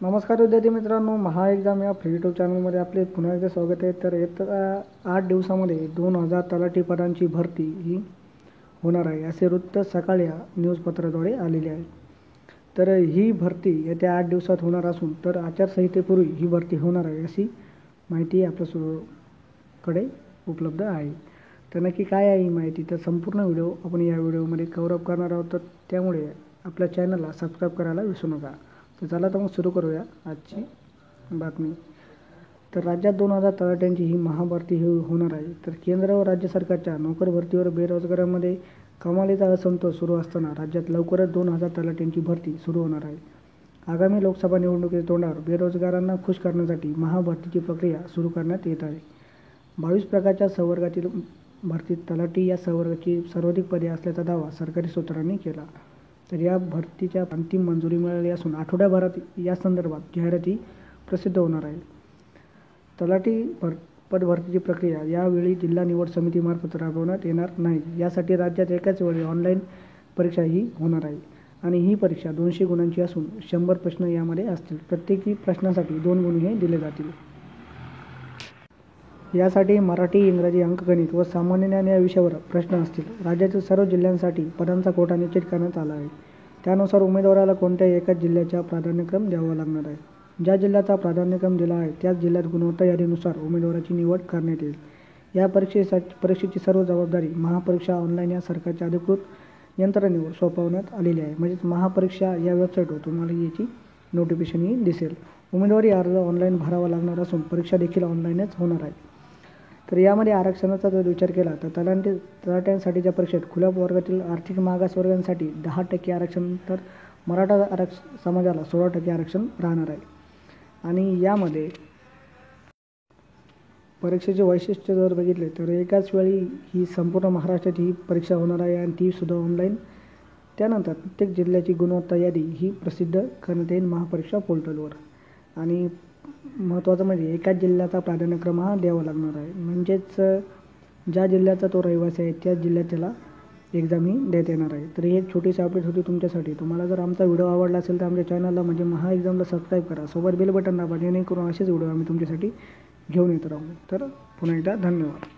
नमस्कार विद्यार्थी मित्रांनो, महा एक्झाम या फ्री यूट्यूब चॅनलमध्ये आपले पुन्हा एकदा स्वागत आहे. तर येत्या 8 दिवसामध्ये 2000 तलाठी पदांची भरती ही होणार आहे असे वृत्त सकाळी न्यूजपत्राद्वारे आलेले आहे. तर ही भरती येत्या 8 दिवसात होणार असून तर आचारसंहितेपूर्वी ही भरती होणार आहे अशी माहिती आपल्याकडे उपलब्ध आहे. तर नक्की काय आहे ही माहिती, तर संपूर्ण व्हिडिओ आपण या व्हिडिओमध्ये कव्हर अप करणार आहोत. तर त्यामुळे आपल्या चॅनलला सबस्क्राईब करायला विसरू नका. तर चला तर मग सुरू करूया आजची बातमी. तर राज्यात 2000 तलाठ्यांची ही महाभरती होणार आहे. तर केंद्र व राज्य सरकारच्या नोकर भरतीवर बेरोजगारांमध्ये कमालीचा असंतोष सुरू असताना राज्यात लवकरच 2000 तलाठ्यांची भरती सुरू होणार आहे. आगामी लोकसभा निवडणुकीच्या तोंडावर बेरोजगारांना खुश करण्यासाठी महाभरतीची प्रक्रिया सुरू करण्यात येत आहे. 22 प्रकारच्या संवर्गातील भरतीत तलाठी या संवर्गाची सर्वाधिक पदे असल्याचा दावा सरकारी सूत्रांनी केला. तर या भरतीच्या अंतिम मंजुरी मिळाली असून आठवड्याभरात या संदर्भात जाहिराती प्रसिद्ध होणार आहे. तलाठी पदभरतीची प्रक्रिया यावेळी जिल्हा निवड समितीमार्फत राबवण्यात येणार नाही. यासाठी राज्यात एकाच वेळी ऑनलाईन परीक्षा ही होणार आहे आणि ही परीक्षा 200 गुणांची असून 100 प्रश्न यामध्ये असतील. प्रत्येकी प्रश्नासाठी 2 गुण हे दिले जातील. यासाठी मराठी, इंग्रजी, अंकगणित व सामान्य ज्ञान या विषयावर प्रश्न असतील. राज्यातील सर्व जिल्ह्यांसाठी पदांचा कोटा निश्चित करण्यात आला आहे. त्यानुसार उमेदवाराला कोणत्याही एकाच जिल्ह्याचा प्राधान्यक्रम द्यावा लागणार आहे. ज्या जिल्ह्याचा प्राधान्यक्रम दिला आहे त्याच जिल्ह्यात गुणवत्ता यादीनुसार उमेदवाराची निवड करण्यात येईल. या परीक्षेची सर्व जबाबदारी महापरीक्षा ऑनलाईन या सरकारच्या अधिकृत यंत्रणेवर सोपवण्यात आलेली आहे. म्हणजेच महापरीक्षा या वेबसाईटवर तुम्हाला याची नोटिफिकेशनही दिसेल. उमेदवारी अर्ज ऑनलाईन भरावा लागणार असून परीक्षा देखील ऑनलाईनच होणार आहे. तर यामध्ये आरक्षणाचा जर विचार केला तर तलाठ्यांसाठीच्या परीक्षेत खुल्या वर्गातील आर्थिक मागासवर्गांसाठी 10% आरक्षण, तर मराठा समाजाला 16% आरक्षण राहणार आहे. आणि यामध्ये परीक्षेचे वैशिष्ट्य जर बघितले तर एकाच वेळी ही संपूर्ण महाराष्ट्राची ही परीक्षा होणार आहे आणि ती सुद्धा ऑनलाईन. त्यानंतर प्रत्येक जिल्ह्याची गुणवत्ता यादी ही प्रसिद्ध करण्यात येईल महापरीक्षा पोर्टलवर. आणि महत्त्वाचं म्हणजे एकाच जिल्ह्याचा प्राधान्यक्रम हा द्यावा लागणार आहे. म्हणजेच ज्या जिल्ह्याचा तो रहिवासी आहे त्याच जिल्ह्यात त्याला एक्झाम ही देता येणार आहे. तर ही एक छोटीशी अपडेट होती तुमच्यासाठी. तुम्हाला जर आमचा व्हिडिओ आवडला असेल तर आमच्या चॅनलला म्हणजे महा एक्झामला सबस्क्राईब करा. सोबत बेल बटन दाबा जेणेकरून असेच व्हिडिओ आम्ही तुमच्यासाठी घेऊन येत राहू. तर पुन्हा एकदा धन्यवाद.